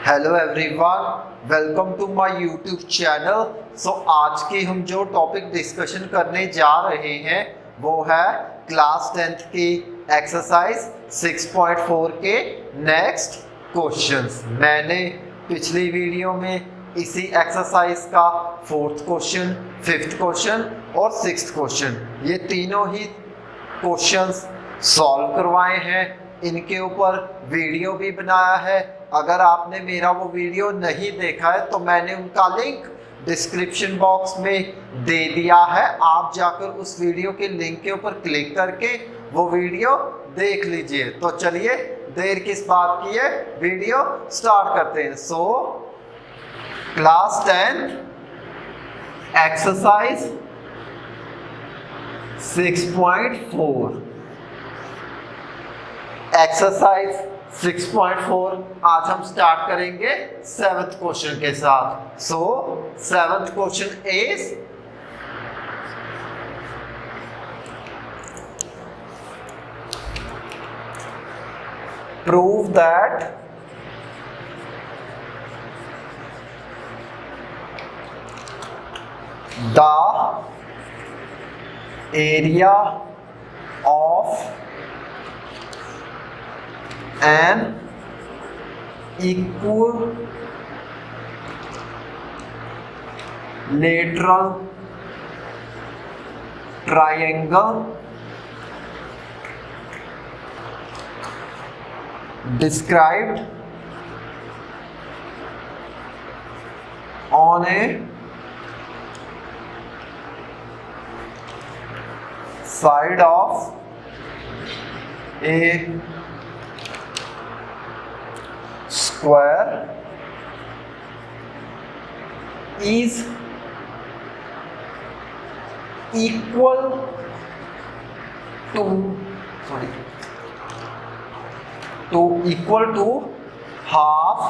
Hello everyone, welcome to my YouTube channel. आज की हम जो टॉपिक डिस्कशन करने जा रहे हैं वो है क्लास 10th की एक्सरसाइज 6.4 के नेक्स्ट क्वेश्चंस। मैंने पिछली वीडियो में इसी एक्सरसाइज का 4th क्वेश्चन, 5th क्वेश्चन और 6th क्वेश्चन, ये तीनों ही क्वेश्चंस सॉल्व करवाए हैं। इनके ऊपर वीडियो भी बनाया है। अगर आपने मेरा वो वीडियो नहीं देखा है तो मैंने उनका लिंक डिस्क्रिप्शन बॉक्स में दे दिया है। आप जाकर उस वीडियो के लिंक के ऊपर क्लिक करके वो वीडियो देख लीजिए। तो चलिए देर किस बात की है, वीडियो स्टार्ट करते हैं। क्लास 10 एक्सरसाइज 6.4 एक्सरसाइज 6.4 आज हम स्टार्ट करेंगे 7th क्वेश्चन के साथ। 7th question is prove that the area of an equilateral triangle described on a side of a square is equal to half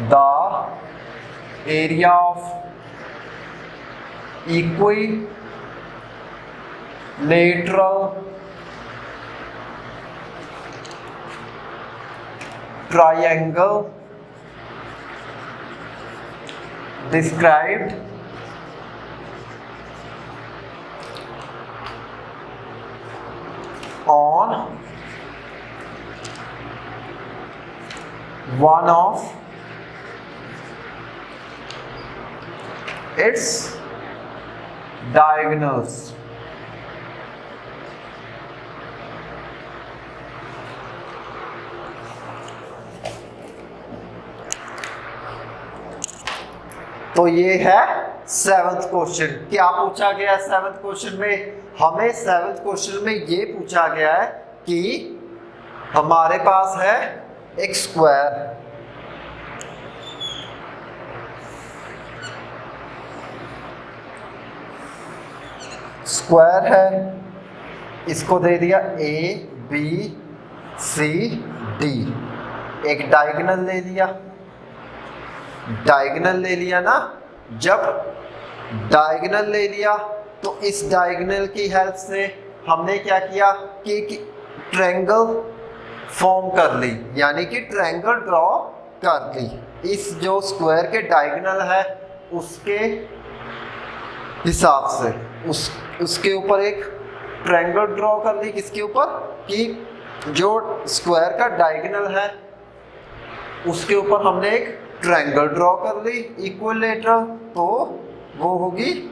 the area of equilateral triangle described on one of its diagonals। तो ये है 7th question. क्या पूछा गया 7th question में? हमें 7th question में ये पूछा गया है कि हमारे पास है एक स्क्वायर है, इसको दे दिया ABCD, एक डायगोनल ले लिया ना। जब डायगोनल ले लिया तो इस डायगोनल की हेल्प से हमने क्या किया कि ट्रायंगल फॉर्म कर ली, यानी कि ट्रायंगल ड्रॉ कर ली। इस जो स्क्वायर के डायगोनल है उसके हिसाब से उसके ऊपर एक ट्रायंगल ड्रॉ कर ली। किसके ऊपर? कि जो स्क्वायर का डायगोनल है उसके ऊपर हमने एक ट्रायंगल ड्रॉ कर ली इक्विलेटरल, तो वो होगी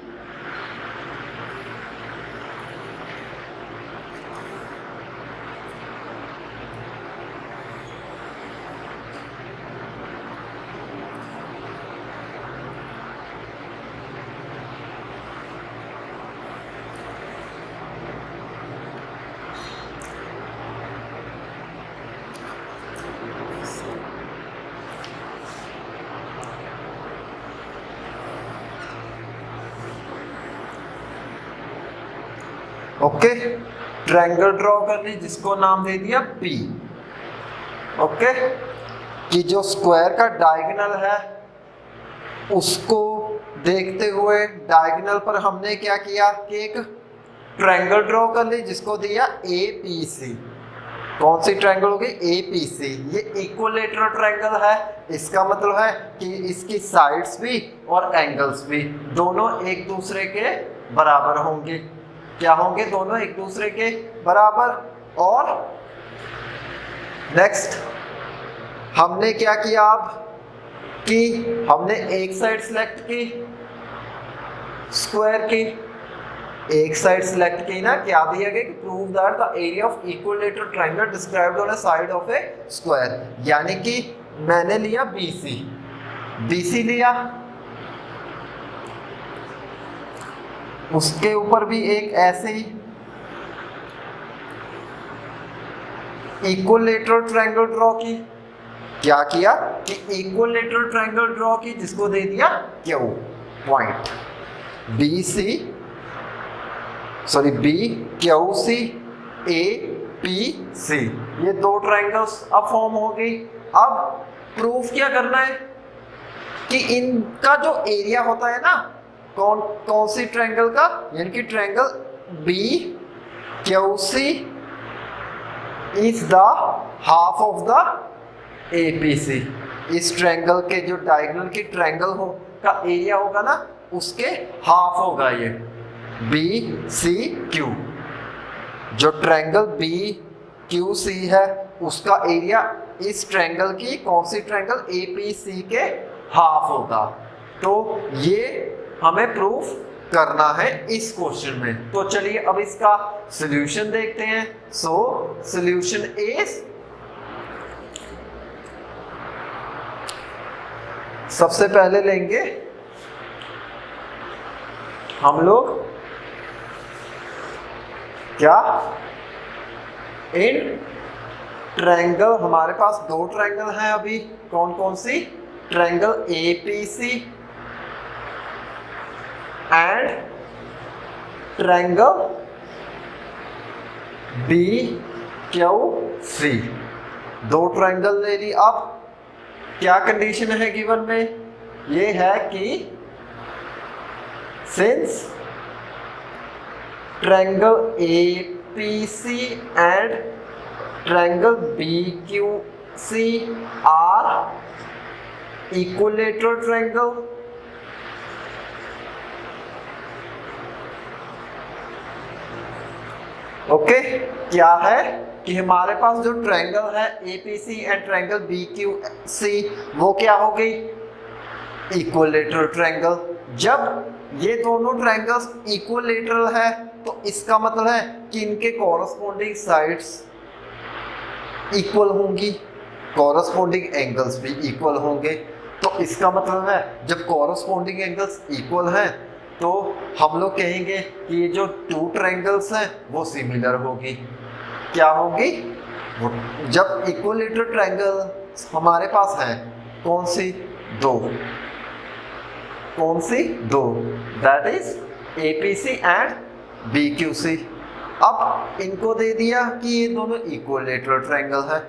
ओके। ट्रायंगल ड्रॉ कर ली जिसको नाम दे दिया P। ओके, कि जो स्क्वायर का डायगोनल है उसको देखते हुए डायगोनल पर हमने क्या किया कि एक ट्रायंगल ड्रॉ कर ली जिसको दिया APC। कौन सी ट्रायंगल होगी? APC। ये इक्विलैटरल ट्रायंगल है, इसका मतलब है कि इसकी साइड्स भी और एंगल्स भी दोनों एक दूसरे के बराबर होंगे। क्या होंगे? दोनों एक दूसरे के बराबर। और नेक्स्ट हमने क्या किया अब कि हमने एक साइड सिलेक्ट की स्क्वायर की, एक साइड सिलेक्ट की ना, क्या दिया गया कि prove that the area of equilateral triangle described on a side of a square. यानी कि मैंने लिया BC लिया, उसके ऊपर भी एक ऐसे ही इक्विलैटरल ट्रायंगल ड्रॉ की। क्या किया कि इक्विलैटरल ट्रायंगल ड्रॉ की जिसको दे दिया Q पॉइंट BQC APC। ये दो ट्रायंगल्स अब फॉर्म हो गई। अब प्रूफ क्या करना है कि इनका जो एरिया होता है ना, कौन सी ट्रायंगल का, यानी कि triangle BQC is the half of the APC। इस ट्रायंगल के जो डायगोनल की ट्रायंगल हो का एरिया होगा ना, उसके हाफ होगा ये BCQ। जो ट्रायंगल BQC है उसका एरिया इस ट्रायंगल की कौन सी ट्रायंगल APC के हाफ होगा। तो ये हमें प्रूफ करना है इस क्वेश्चन में। तो चलिए अब इसका सॉल्यूशन देखते हैं। सो सॉल्यूशन इज, सबसे पहले लेंगे हम लोग क्या, इन ट्रायंगल, हमारे पास दो ट्रायंगल हैं अभी, कौन कौन सी, triangle APC and triangle BQC। दो ट्रायंगल ले ली। अब क्या कंडीशन है गिवन में, ये है कि since triangle APC and triangle BQC are equilateral triangle, okay. क्या है कि हमारे पास जो ट्रायंगल है APC एंड ट्रायंगल BQC वो क्या हो गई, इक्विलैटरल ट्रायंगल। जब ये दोनों ट्रायंगल्स इक्विलैटरल है तो इसका मतलब है कि इनके कॉरस्पॉन्डिंग साइड्स इक्वल होंगी, कॉरस्पॉन्डिंग एंगल्स भी इक्वल होंगे। तो इसका मतलब है जब कॉरस्पॉन्डिंग एंगल्स इक्वल हैं तो हम लोग कहेंगे कि ये जो टू ट्रायंगल्स हैं वो सिमिलर होगी। क्या होगी? जब इक्विलैटरल ट्रायंगल हमारे पास है, कौन सी? दो। कौन सी? दो, that is APC and BQC। अब इनको दे दिया कि ये दोनों इक्विलैटरल ट्रायंगल है।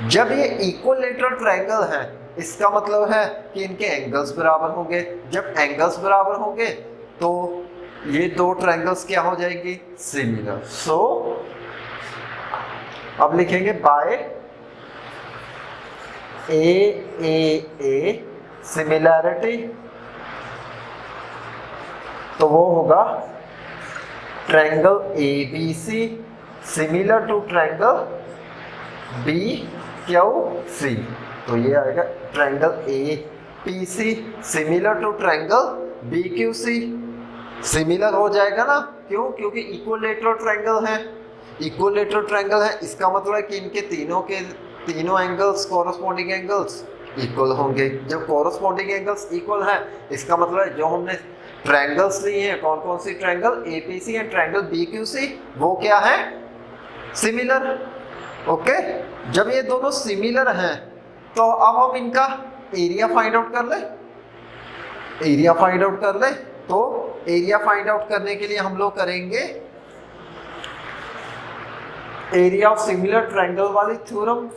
जब ये इक्विलैटरल ट्रायंगल है इसका मतलब है कि इनके एंगल्स बराबर होंगे। जब एंगल्स बराबर होंगे तो ये दो ट्रायंगल्स क्या हो जाएंगी? सिमिलर। सो अब लिखेंगे बाय ए सिमिलैरिटी, तो वो होगा triangle ABC similar to triangle BQC। तो ये आएगा triangle APC similar to triangle BQC। Similar हो जाएगा ना, क्यों? क्योंकि इक्विलैटरल ट्रायंगल है। इक्विलैटरल ट्रायंगल है इसका मतलब है कि इनके तीनों एंगल्स, कॉरस्पॉन्डिंग एंगल्स इक्वल होंगे। जब कॉरस्पॉन्डिंग एंगल्स इक्वल है इसका मतलब है जो हमने ट्रायंगल्स लिए हैं, कौन कौन सी triangle APC and triangle BQC, वो क्या है? सिमिलर। ओके। जब ये दोनों सिमिलर हैं तो अब हम इनका एरिया फाइंड आउट कर ले। एरिया फाइंड आउट कर ले तो एरिया फाइंड आउट करने के लिए हम लोग करेंगे एरिया ऑफ सिमिलर ट्रायंगल वाली थ्योरम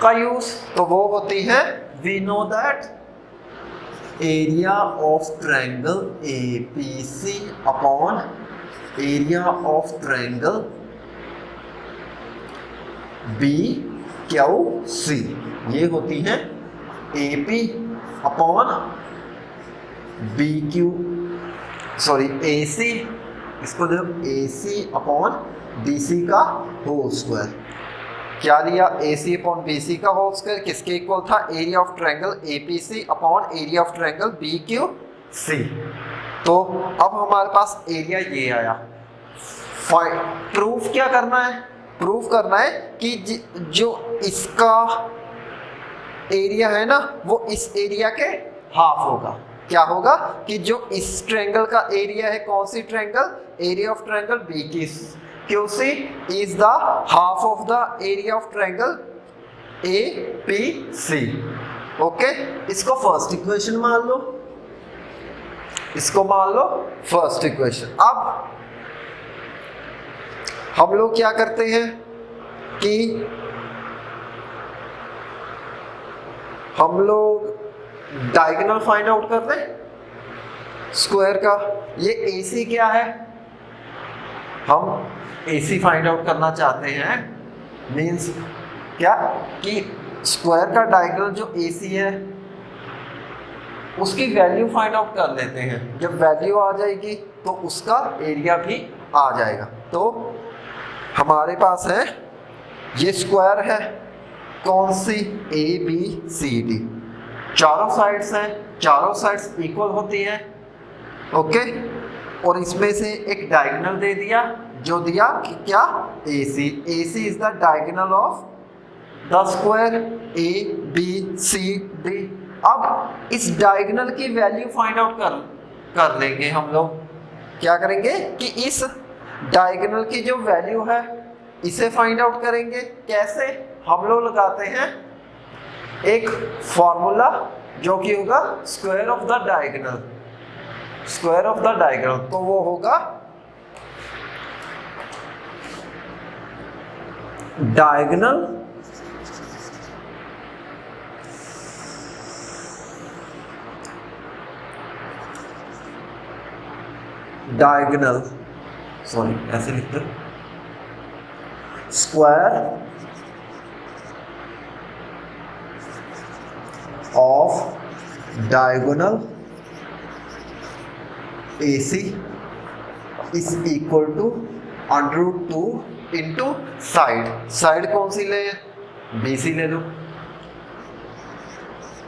का यूज। तो वो होती है, we know that area of triangle APC upon area of triangle B Q C, ये होती है A P upon B Q, sorry A C, इसको देखो ए सी अपॉन बी सी का होल स्क्वायर। क्या लिया? ए सी अपॉन बी सी का होल स्क्वायर किसके इक्वल था? Area of triangle A P C upon area of triangle B Q C. तो अब हमारे पास एरिया ये आया। प्रूफ क्या करना है? प्रूफ करना है कि जो इसका एरिया है ना वो इस एरिया के हाफ होगा। क्या होगा कि जो इस ट्रायंगल का एरिया है, कौन सी triangle? Area of triangle B की Q C is the half of the area of triangle A P C. Okay, इसको फर्स्ट इक्वेशन मान लो, इसको मान लो फर्स्ट इक्वेशन। अब हम लोग क्या करते हैं कि हम लोग डायगोनल फाइंड आउट करते हैं स्क्वायर का। ये AC क्या है? हम AC फाइंड आउट करना चाहते हैं। मींस क्या कि स्क्वायर का डायगोनल जो AC है उसकी वैल्यू फाइंड आउट कर लेते हैं। जब वैल्यू आ जाएगी तो उसका एरिया भी आ जाएगा। तो हमारे पास है ये स्क्वायर है, कौन सी? ABCD, चारों साइड्स हैं, चारों साइड्स इक्वल होती हैं। ओके, और इसमें से एक डायगोनल दे दिया, जो दिया कि क्या? AC। AC is the diagonal of the square ABCD। अब इस डायगोनल की वैल्यू फाइंड आउट कर लेंगे हम लोग। क्या करेंगे कि इस डायगोनल की जो वैल्यू है इसे फाइंड आउट करेंगे। कैसे? हम लोग लगाते हैं एक फॉर्मूला जो कि होगा square of the diagonal, square of the diagonal. तो वो होगा डायगोनल डायगोनल सॉरी ऐसे लिखते square of diagonal AC is equal to √2 into side. Side कौन सी ले? BC ले लो।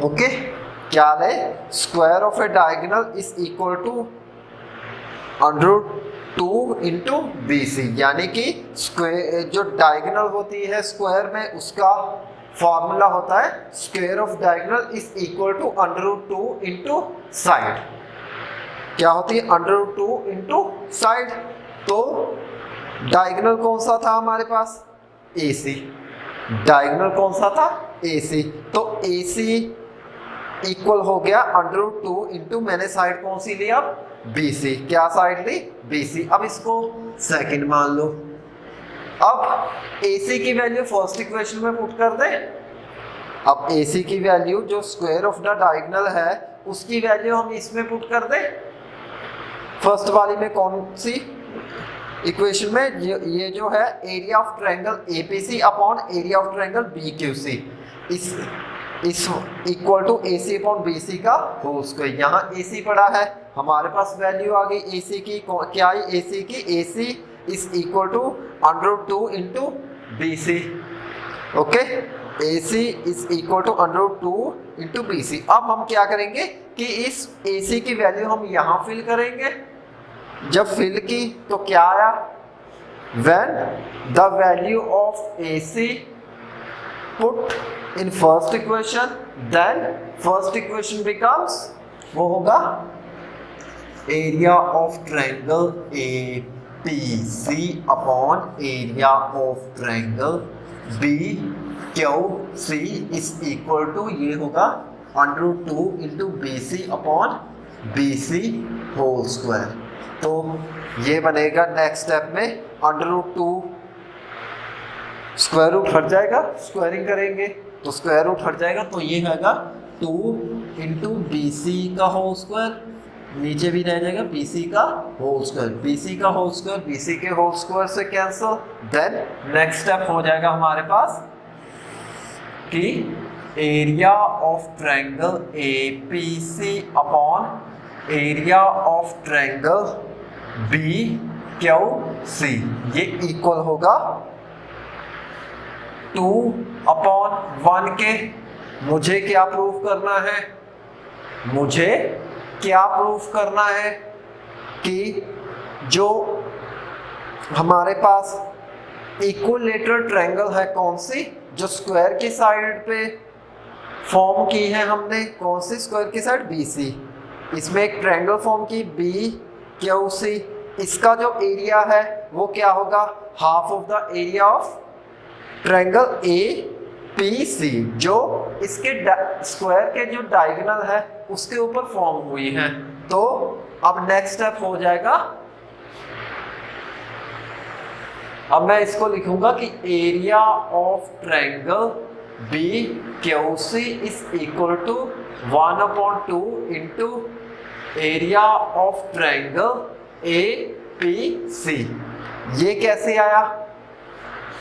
ओके, क्या ले? Square of a diagonal is equal to √2 into BC, यानी कि स्क्वायर जो डायगोनल होती है स्क्वायर में उसका फॉर्मूला होता है square of diagonal is equal to √2 into side. क्या होती है? √2 इंटू साइड। तो डायगोनल कौन सा था हमारे पास? AC। डायगोनल कौन सा था? AC। तो AC इक्वल हो गया √2 इंटू, मैंने साइड कौन सी लिया? BC। क्या साइड ली? BC। अब इसको सेकंड मान लो। अब AC की वैल्यू फर्स्ट इक्वेशन में पुट कर दे। अब AC की वैल्यू जो स्क्वायर ऑफ द डायगोनल है उसकी वैल्यू हम इसमें पुट कर दे। फर्स्ट वाली में कौन सी इक्वेशन में? ये जो है area of triangle APC upon area of triangle BQC is equal to AC upon BC का होल स्क्वायर। यहाँ AC पड़ा है, हमारे पास वैल्यू आ गई AC की। क्या है AC की? AC is equal to √2 into BC। Okay, AC is equal to √2 into BC। अब हम क्या करेंगे कि इस AC की वैल्यू हम यहाँ फिल करेंगे। जब फिल की तो क्या आया? when the value of AC put in first equation, then first equation becomes वो होगा area of triangle APC upon area of triangle BQC is equal to ये होगा √2 into BC upon BC whole square। तो ये बनेगा next step में √2 square root हट जाएगा, स्क्वायरिंग करेंगे तो स्क्वायर रूट हट जाएगा। तो ये होगा 2 इंटू BC का होल स्क्वायर नीचे भी रह जाएगा BC का होल स्क्वायर, BC का होल स्क्वायर BC के होल स्क्वायर से कैंसिल। देन नेक्स्ट स्टेप हो जाएगा हमारे पास कि area of triangle APC upon area of triangle BQC ये इक्वल होगा 2/1 के। मुझे क्या प्रूफ करना है, मुझे क्या प्रूफ करना है कि जो हमारे पास इक्विलैटरल ट्रायंगल है, कौन सी, जो स्क्वायर की साइड पे फॉर्म की है हमने, कौन सी स्क्वायर की साइड BC, इसमें एक ट्रायंगल फॉर्म की BQC, इसका जो एरिया है वो क्या होगा, half of the area of triangle APC जो इसके स्क्वायर के जो डायगोनल है उसके ऊपर फॉर्म हुई है। तो अब नेक्स्ट स्टेप हो जाएगा, अब मैं इसको लिखूंगा कि area of triangle BQC is equal to 1/2 into area of triangle APC। ये कैसे आया,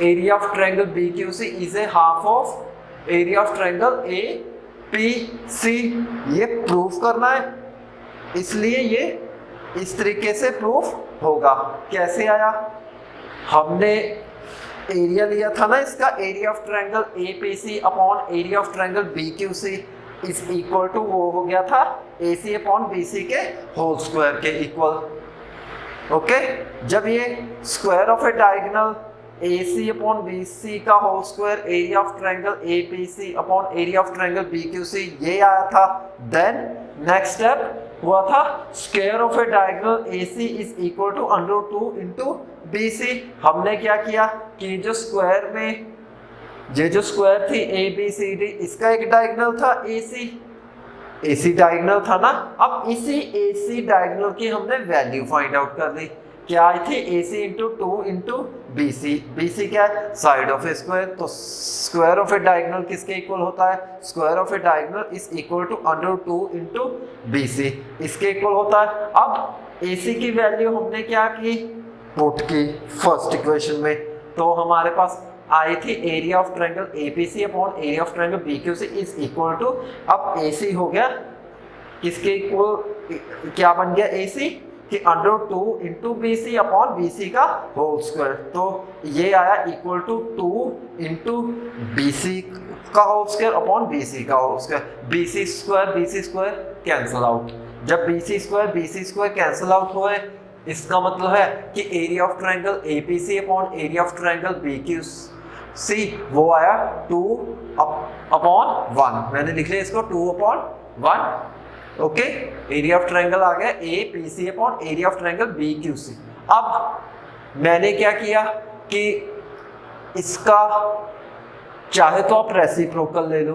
area of triangle BQC is a half of area of triangle APC। ये प्रूफ करना है, इसलिए ये इस तरीके से प्रूफ होगा। कैसे आया, हमने एरिया लिया था ना इसका, area of triangle APC upon area of triangle BQC is equal to, वो हो गया था AC अपॉन BC के होल स्क्वायर के इक्वल। ओके, जब ये square of a diagonal AC upon BC का whole square area of triangle APC upon area of triangle BQC ये आया था। देन नेक्स्ट स्टेप हुआ था square of a diagonal AC is equal to √2 into BC। हमने क्या किया कि जो स्क्वायर में ये जो स्क्वायर थी ABCD, इसका एक डायगोनल था AC डायगोनल था ना। अब इसी AC डायगोनल की हमने वैल्यू फाइंड आउट कर ली, क्या आई थी AC इंटू 2 इंटू BC क्या है, साइड ऑफ ए स्क्वायर। तो स्क्वायर ऑफ ए डायगोनल किसके इक्वल होता है, square of a diagonal is equal to √2 into BC, इसके इक्वल होता है। अब AC की वैल्यू हमने क्या की, पुट की फर्स्ट इक्वेशन में, तो हमारे पास आई थी area of triangle APC upon area of triangle BQC is equal to, अब AC हो गया किसके इक्वल, क्या बन गया AC कि √2 इंटू BC अपॉन BC का होल स्क्वायर। तो ये आया इक्वल टू 2 इंटू BC का होल स्क्वायर अपॉन BC का whole square. BC square cancel out, जब BC स्क्वायर कैंसिल आउट हुए, इसका मतलब है कि area of triangle APC upon area of triangle BQC वो आया 2/1। मैंने लिख लिया इसको 2/1। ओके, एरिया ऑफ ट्रायंगल आ गया APC upon area of triangle BQC। अब मैंने क्या किया कि इसका चाहे तो आप रेसिप्रोकल ले लो,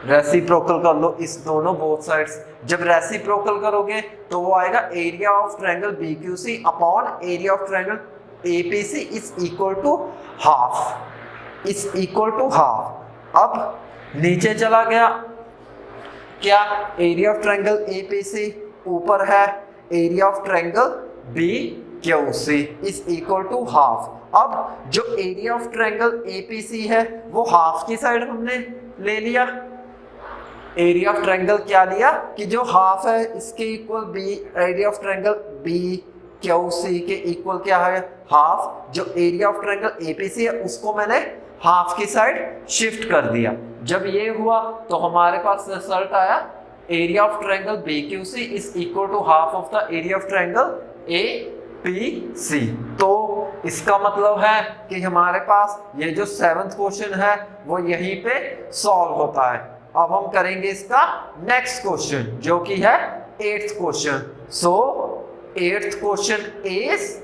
रेसिप्रोकल कर लो इस दोनों बोथ साइड्स। जब रेसिप्रोकल करोगे तो वो आएगा area of triangle BQC upon area of triangle APC is equal to half, is equal to half. अब नीचे चला गया, क्या एरिया ऑफ ट्रायंगल APC ऊपर है, area of triangle BQC is equal to half. अब जो एरिया ऑफ ट्रायंगल APC है वो हाफ की साइड हमने ले लिया, एरिया ऑफ ट्रायंगल क्या लिया कि जो हाफ है इसके equal area of triangle BQC के इक्वल क्या है, हाफ। जो एरिया ऑफ ट्रायंगल APC है उसको मैंने हाफ की साइड शिफ्ट कर दिया। जब ये हुआ तो हमारे पास रिजल्ट आया area of triangle BQC is equal to half of the area of triangle APC। तो इसका मतलब है कि हमारे पास ये जो 7th क्वेश्चन है वो यहीं पे सॉल्व होता है। अब हम करेंगे इसका नेक्स्ट क्वेश्चन जो कि है 8th question. So 8th question is,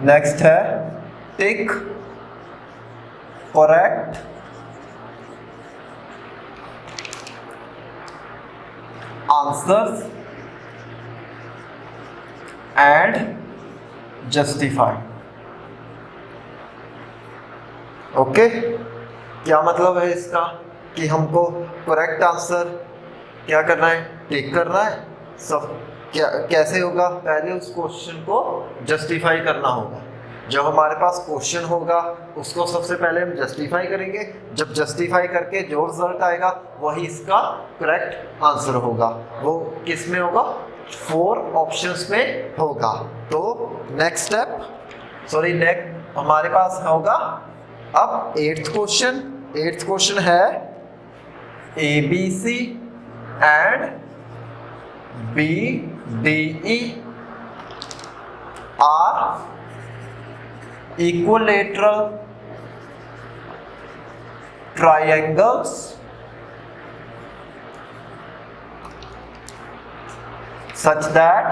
next है tick correct answers and justify. Okay, क्या मतलब है इसका कि हमको करेक्ट आंसर क्या करना है, टिक करना है। सब क्या कैसे होगा, पहले उस क्वेश्चन को जस्टिफाई करना होगा। जब हमारे पास क्वेश्चन होगा उसको सबसे पहले हम जस्टिफाई करेंगे, जब जस्टिफाई करके जो रिजल्ट आएगा वही इसका करेक्ट आंसर होगा। वो किस में होगा, 4 ऑप्शंस में होगा। तो नेक्स्ट स्टेप, सॉरी नेक्स्ट हमारे पास होगा अब 8th क्वेश्चन। 8th क्वेश्चन है ABC and BDE are equilateral triangles such that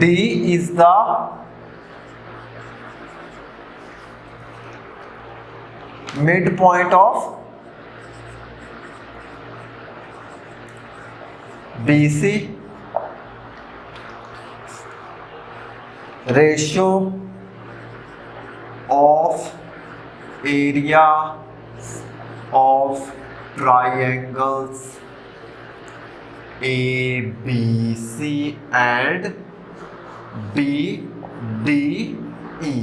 D is the midpoint of BC, ratio of area of triangles ABC and BDE।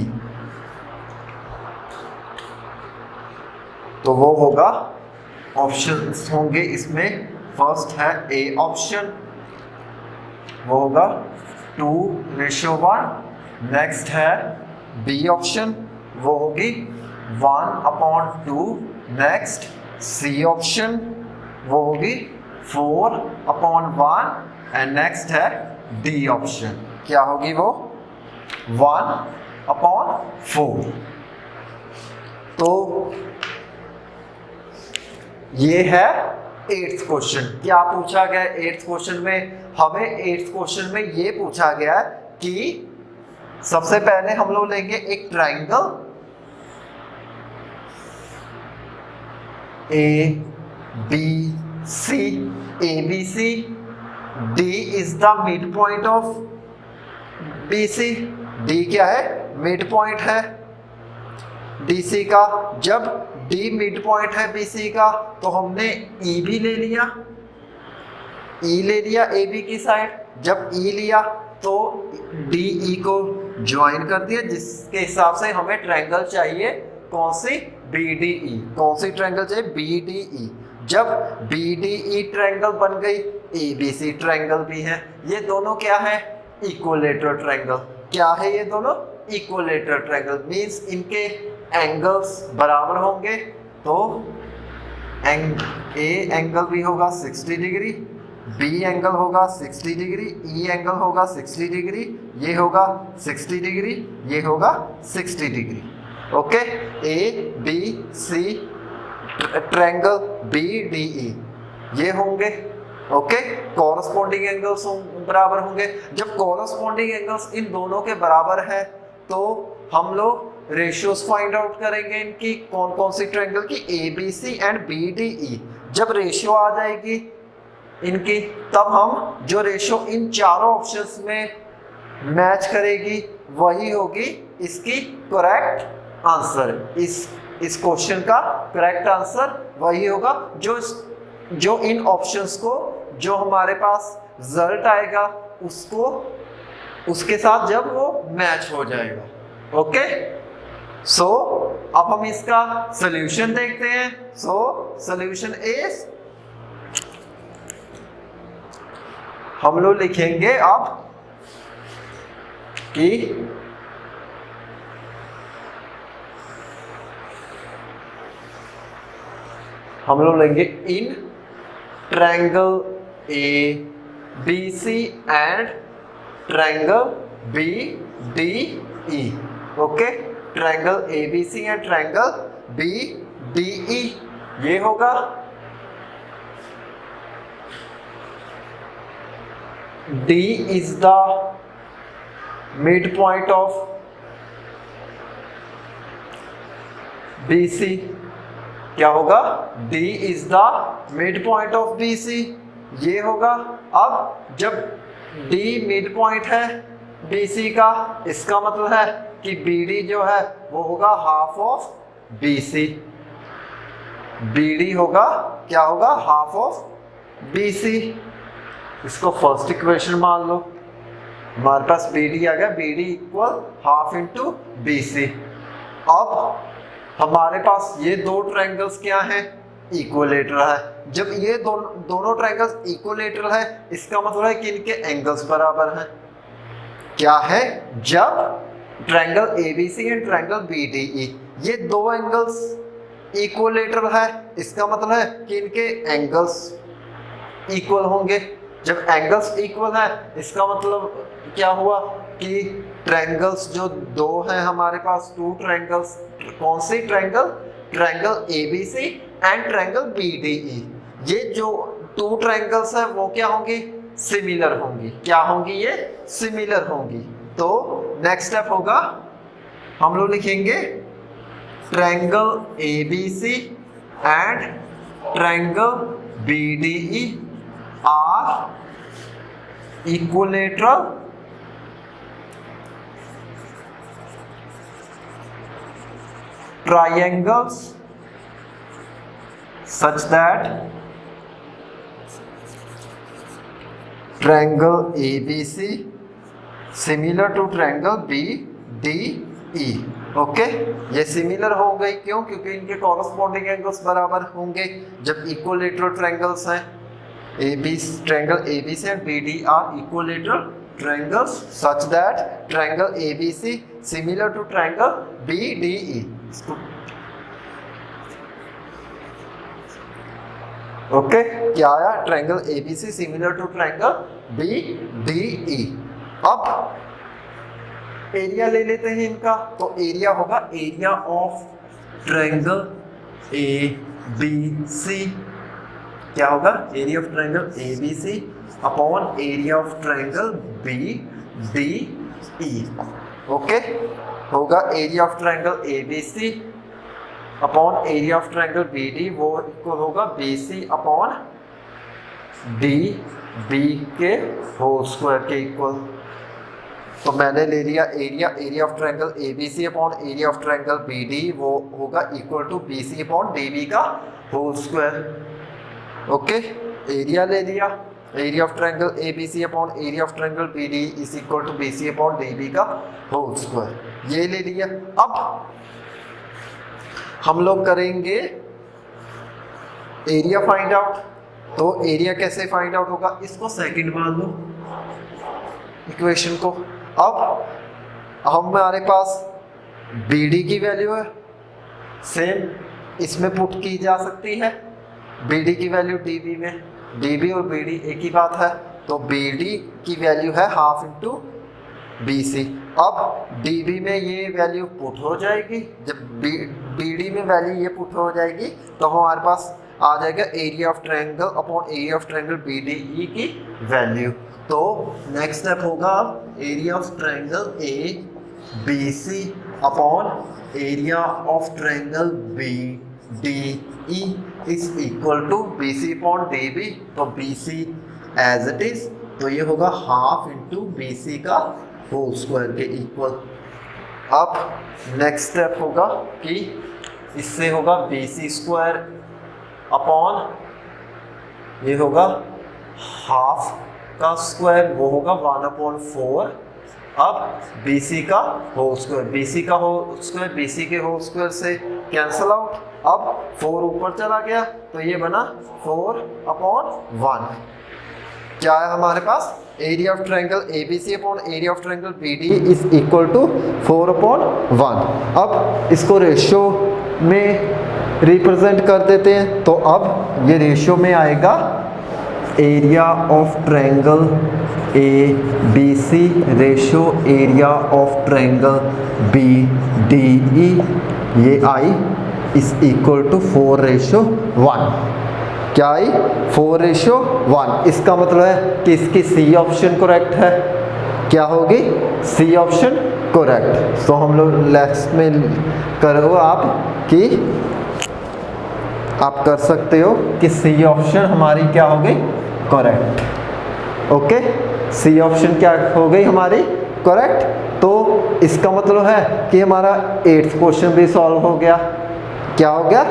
तो वो होगा, ऑप्शंस होंगे इसमें। First है ए ऑप्शन, वो होगा 2:1। नेक्स्ट है बी ऑप्शन, वो होगी 1/2। नेक्स्ट सी ऑप्शन, वो होगी 4/1। एंड नेक्स्ट है डी ऑप्शन, क्या होगी वो 1/4। तो ये है 8th क्वेश्चन। क्या पूछा गया 8th क्वेश्चन में, हमें 8th क्वेश्चन में ये पूछा गया कि सबसे पहले हम लोग लेंगे एक triangle ABC, ABC, D is the mid point of BC। D क्या है, मिड पॉइंट है DC का। जब D मिड पॉइंट है BC का तो हमने E भी ले लिया, E ले लिया AB की साइड। जब E लिया तो DE को ज्वाइन कर दिया, जिसके हिसाब से हमें ट्रायंगल चाहिए कौन सी, BDE। कौन सी ट्रायंगल चाहिए, BDE। जब BDE ट्रायंगल बन गई, ABC ट्रायंगल भी है। ये दोनों क्या है, इक्विलेटरल ट्रायंगल। क्या है ये दोनों, इक्विलेटरल ट्रायंगल। मींस इनके एंगल्स बराबर होंगे। तो ए एंगल भी होगा 60 डिग्री, बी एंगल होगा 60 डिग्री, ई एंगल होगा 60 डिग्री, ये होगा 60 डिग्री, ये होगा 60 degree. Okay, A B C triangle BDE ये होंगे। ओके, कॉरस्पॉन्डिंग एंगल्स बराबर होंगे। जब कॉरस्पॉन्डिंग एंगल्स इन दोनों के बराबर है तो हम लोग रेशियोज फाइंड आउट करेंगे इनकी, कौन कौन सी ट्रायंगल की, ABC एंड BDE। जब रेशियो आ जाएगी इनकी, तब हम जो रेशियो इन चारों ऑप्शंस में मैच करेगी वही होगी इसकी करेक्ट आंसर। इस क्वेश्चन का करेक्ट आंसर वही होगा जो इन ऑप्शंस को, जो हमारे पास रिजल्ट आएगा उसको, उसके साथ जब वो मैच हो जाएगा। ओके, सो अब हम इसका सॉल्यूशन देखते हैं। सो सॉल्यूशन इज, हम लोग लिखेंगे अब कि हम लोग लेंगे in triangle ABC and triangle BDE। Okay, triangle ABC and triangle BDE ये होगा। D is the midpoint of BC, क्या होगा? D is the midpoint of BC, ये होगा। अब जब D midpoint है BC का, इसका मतलब है कि BD जो है वो होगा हाफ ऑफ BC। BD होगा, क्या होगा? Half of BC। इसको फर्स्ट इक्वेशन मान लो, हमारे पास BD आ गया, BD equal half into BC। अब हमारे पास ये दो ट्रायंगल्स क्या हैं? इक्विलेटरल है। जब ये दोनों ट्रायंगल्स इक्विलेटरल है, इसका मतलब है कि इनके एंगल्स बराबर हैं। क्या है? जब triangle ABC and triangle BDE, ये दो एंगल्स इक्विलेटरल है, इसका मतलब है कि इनके एंगल्स इक्वल होंगे। जब एंगल्स इक्वल है, इसका मतलब क्या हुआ कि ट्रायंगल्स जो दो हैं हमारे पास, टू ट्रायंगल्स, कौन सी triangle? Triangle ABC and triangle BDE, ये जो टू ट्रायंगल्स है वो क्या होंगी? सिमिलर होंगी। क्या होंगी? ये सिमिलर होंगी। तो नेक्स्ट स्टेप होगा, हम लोग लिखेंगे triangle ABC and triangle BDE are equilateral triangles such that triangle ABC similar to triangle BDE। Okay, ये सिमिलर हो गई, क्यों? क्योंकि इनके कॉरस्पॉन्डिंग एंगल्स बराबर होंगे जब इक्विलेटरल ट्रायंगल्स हैं। Triangle ABC and BD are equilateral triangles such that triangle ABC similar to triangle BDE। Okay, क्या आया? Triangle ABC similar to triangle BDE। अब एरिया ले लेते हैं इनका, तो एरिया होगा एरिया ऑफ ट्रायंगल ABC, क्या होगा? Area of triangle ABC upon area of triangle BDE। Okay, होगा area of triangle ABC upon area of triangle BD, वो इक्वल होगा BC अपॉन DB के होल स्क्वायर के इक्वल। तो मैंने ले लिया area of triangle ABC upon area of triangle BD, वो होगा equal to BC upon DB का होल स्क्वायर। ओके, एरिया ले लिया, area of triangle ABC upon area of triangle BD is equal to BC upon DB का whole square, ये ले लिया। अब हम लोग करेंगे एरिया फाइंड आउट। तो एरिया कैसे फाइंड आउट होगा? इसको सेकंड मान लो इक्वेशन को। अब हमारे पास BD की वैल्यू है, सेम इसमें पुट की जा सकती है। BD की वैल्यू DB में, DB और BD एक ही बात है, तो BD की वैल्यू है हाफ इंटू BC। अब DB में ये वैल्यू पुट हो जाएगी, जब BD में वैल्यू ये पुट हो जाएगी तो हमारे पास आ जाएगा area of triangle upon area of triangle BDE की वैल्यू। तो नेक्स्ट स्टेप होगा area of triangle ABC upon area of triangle BDE is equal to BC upon DB। तो BC एज इट इज, तो ये होगा हाफ इंटू BC का whole square के equal. अब नेक्स्ट स्टेप होगा कि इससे होगा BC स्क्वायर अपॉन, ये होगा हाफ का स्क्वायर, वो होगा 1/4। अब BC का होल स्क्वायर, BC का होल स्क्वायर BC के होल स्क्वायर से कैंसल आउट। अब 4 ऊपर चला गया तो ये बना 4/1। क्या है हमारे पास? Area of triangle ABC upon area of triangle BD is equal to 4/1। अब इसको रेशियो में रिप्रेजेंट कर देते हैं, तो अब ये रेशियो में आएगा area of triangle ABC ratio area of triangle BDE, ये आई इज इक्वल टू 4/1। क्या आई 4:1। इसका मतलब है कि इसकी सी ऑप्शन करेक्ट है। क्या होगी सी ऑप्शन करेक्ट। तो हम लोग नेक्स्ट में करो आप कि आप कर सकते हो कि सी ऑप्शन हमारी क्या हो गई करेक्ट। ओके, सी ऑप्शन क्या हो गई हमारी करेक्ट। तो इसका मतलब है कि हमारा 8th क्वेश्चन भी सॉल्व हो गया। क्या हो गया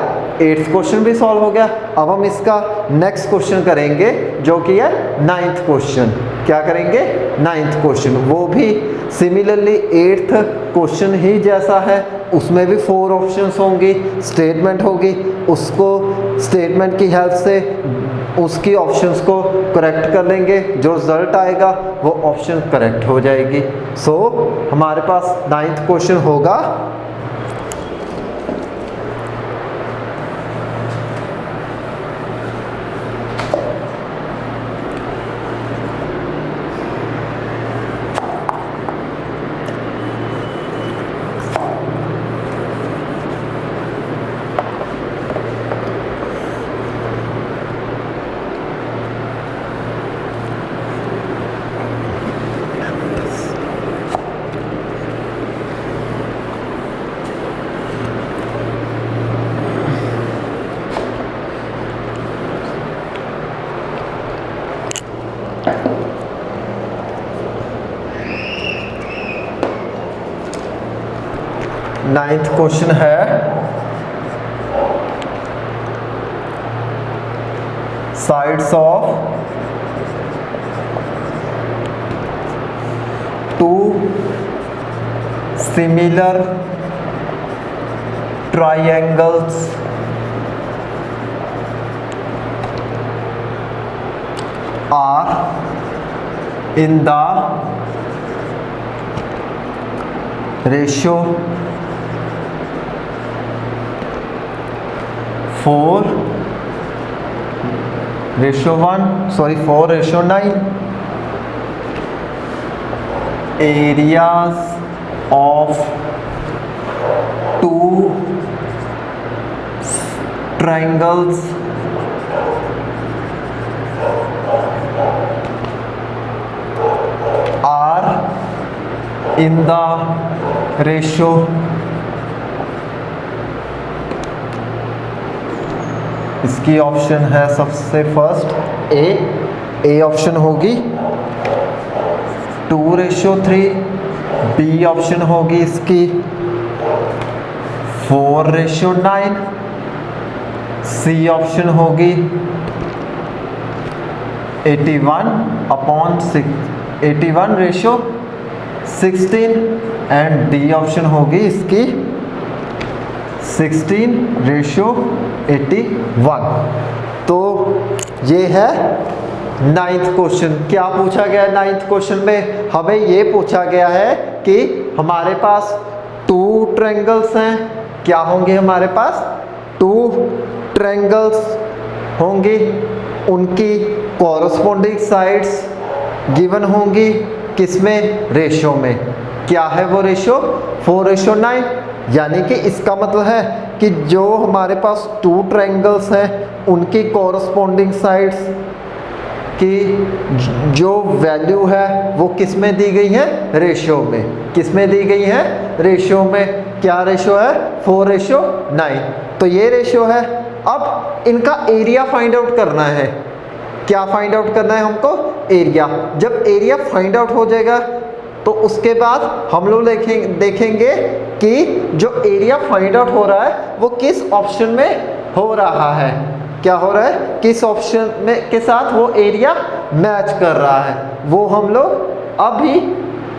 8th क्वेश्चन भी सॉल्व हो गया। अब हम इसका नेक्स्ट क्वेश्चन करेंगे जो कि है 9th क्वेश्चन। क्या करेंगे 9th क्वेश्चन, वो भी सिमिलरली 8th क्वेश्चन ही जैसा है। उसमें भी 4 ऑप्शंस होंगी, स्टेटमेंट होगी, उसको स्टेटमेंट की हेल्प से उसकी ऑप्शंस को करेक्ट कर लेंगे, जो रिजल्ट आएगा वो ऑप्शन करेक्ट हो जाएगी। सो हमारे पास 9th क्वेश्चन होगा नाइन्थ क्वेश्चन है sides of two similar triangles are in the ratio 4:9. Areas of two triangles are in the ratio इसकी ऑप्शन है सबसे फर्स्ट ए ऑप्शन होगी 2:3, बी ऑप्शन होगी इसकी 4:9, सी ऑप्शन होगी 81:16 एंड डी ऑप्शन होगी इसकी 16:81। तो ये है 9th क्वेश्चन। क्या पूछा गया है 9th क्वेश्चन में? हमें ये पूछा गया है कि हमारे पास 2 ट्रायंगल्स हैं। क्या होंगे हमारे पास 2 ट्रायंगल्स होंगे, उनकी कॉरस्पॉन्डिंग साइड्स गिवन होंगी किसमें रेशो में। क्या है वो रेशो 4:9। यानी कि इसका मतलब है कि जो हमारे पास 2 ट्रायंगल्स हैं उनकी कॉरस्पॉन्डिंग साइड्स की जो वैल्यू है वो किस में दी गई है रेशो में। किस में दी गई है रेशो में। क्या रेशो है 4:9। तो ये रेशो है। अब इनका एरिया फाइंड आउट करना है। क्या फाइंड आउट करना है हमको एरिया। जब एरिया फाइंड आउट हो जाएगा तो उसके बाद हम लोग देखेंगे कि जो एरिया फाइंड आउट हो रहा है वो किस ऑप्शन में हो रहा है। क्या हो रहा है किस ऑप्शन में के साथ वो एरिया मैच कर रहा है, वो हम लोग अभी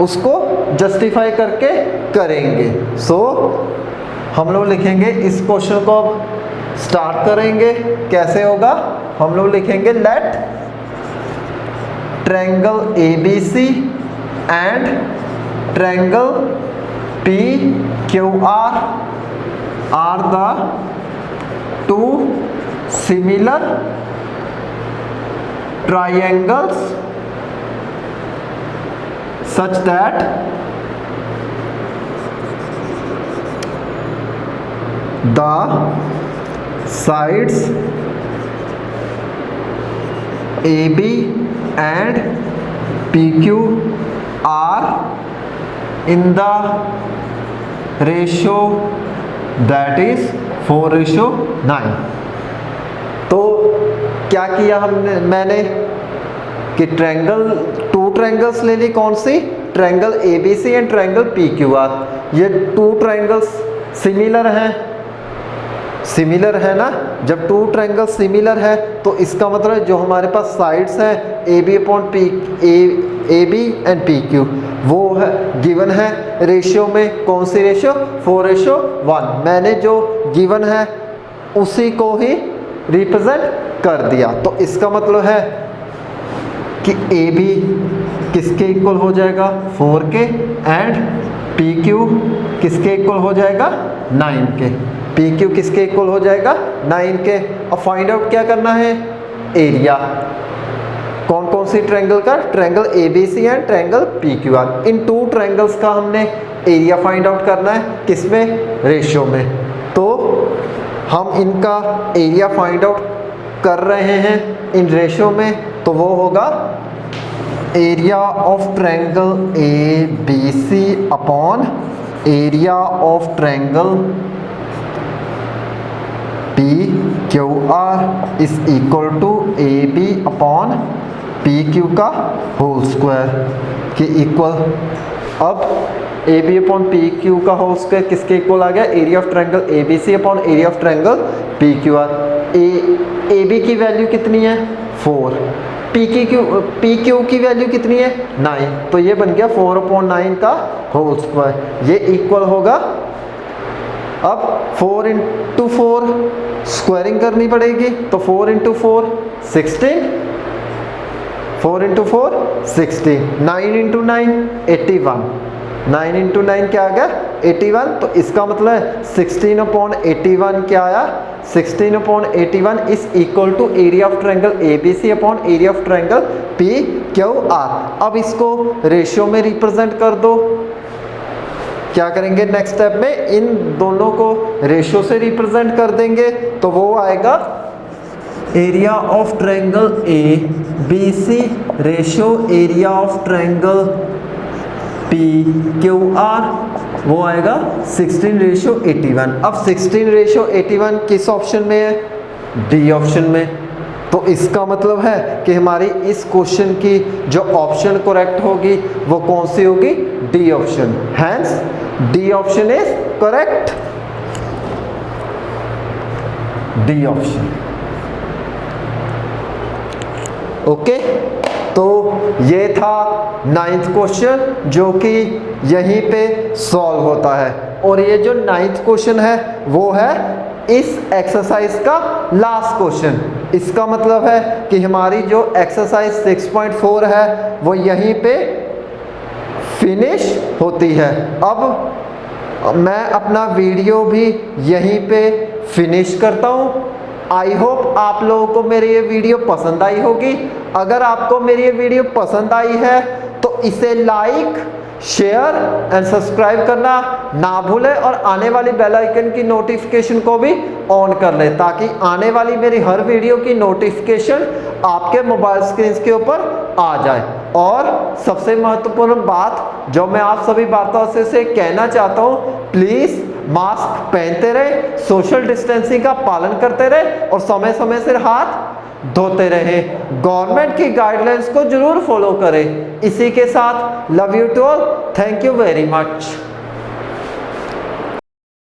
उसको जस्टिफाई करके करेंगे। सो हम लोग लिखेंगे इस क्वेश्चन को अब स्टार्ट करेंगे। कैसे होगा हम लोग लिखेंगे let triangle ABC and triangle PQR are the 2 similar triangles such that the sides AB and PQ are in the ratio that is 4:9। तो क्या किया मैंने कि टू ट्रायंगल्स ले ली, कौन सी? Triangle ABC and triangle PQR। ये टू ट्रायंगल्स सिमिलर है ना। जब टू ट्रायंगल सिमिलर है तो इसका मतलब जो हमारे पास साइड्स हैं AB एंड PQ वो है गिवन है रेशियो में। कौन सी रेशियो? 4:1। मैंने जो गिवन है उसी को ही रिप्रेजेंट कर दिया। तो इसका मतलब है कि AB किसके इक्वल हो जाएगा? 4 के, एंड PQ किसके इक्वल हो जाएगा? 9 के। PQ किसके इक्वल हो जाएगा? 9 के। अब फाइंड आउट क्या करना है? एरिया। कौन कौन सी ट्रायंगल का? Triangle ABC and triangle PQR। In two triangles का हमने एरिया फाइंड आउट करना है। किसमें? रेशियो में। तो हम इनका एरिया फाइंड आउट कर रहे हैं इन रेशियो में। तो वो होगा area of triangle ABC upon area of triangle PQR is equal to AB upon PQ का होल स्क्वायर के इक्वल। अब AB अपॉन PQ का होल स्क्वायर किसके इक्वल आ गया? Area of triangle ABC upon area of triangle PQR। AB की value कितनी है? 4। PQ की वैल्यू कितनी है? 9। तो ये बन गया 4/9 का होल स्क्वायर। ये इक्वल होगा, अब 4 × 4 स्क्वायरिंग करनी पड़ेगी। तो 4 × 4 16, 4 × 4 16, 9 × 9 81, 9 × 9 क्या आ गया? 81। तो इसका मतलब है 16/81 क्या आया? 16/81 is equal to area of triangle ABC upon area of triangle PQR। अब इसको रेशियो में रिप्रेजेंट कर दो। क्या करेंगे नेक्स्ट स्टेप में? इन दोनों को रेशियो से रिप्रेजेंट कर देंगे। तो वो आएगा area of triangle ABC ratio area of triangle PQR, वो आएगा 16:81। अब 16:81 किस ऑप्शन में है? डी ऑप्शन में। तो इसका मतलब है कि हमारी इस क्वेश्चन की जो ऑप्शन करेक्ट होगी वो कौन सी होगी? D option. Hence D option is correct. D option. Okay, तो ये था 9th क्वेश्चन जो कि यहीं पे सॉल्व होता है। और ये जो 9th क्वेश्चन है वो है इस एक्सरसाइज का लास्ट क्वेश्चन। इसका मतलब है कि हमारी जो एक्सरसाइज 6.4 है वो यहीं पे फिनिश होती है। अब मैं अपना वीडियो भी यहीं पे फिनिश करता हूँ। आई होप आप लोगों को मेरी ये वीडियो पसंद आई होगी। अगर आपको मेरी ये वीडियो पसंद आई है तो इसे लाइक, शेयर एंड सब्सक्राइब करना ना भूलें और आने वाली बेल आइकन की नोटिफिकेशन को भी ऑन कर लें ताकि आने वाली मेरी हर वीडियो की नोटिफिकेशन आपके मोबाइल स्क्रीन के ऊपर आ जाए। और सबसे महत्वपूर्ण बात जो मैं आप सभी बातों से कहना चाहता हूँ, प्लीज़ मास्क पहनते रहे, सोशल डिस्टेंसिंग का पालन करते रहे और समय समय से हाथ धोते रहे। गवर्नमेंट की गाइडलाइंस को जरूर फॉलो करें। इसी के साथ love you to all, thank you very much.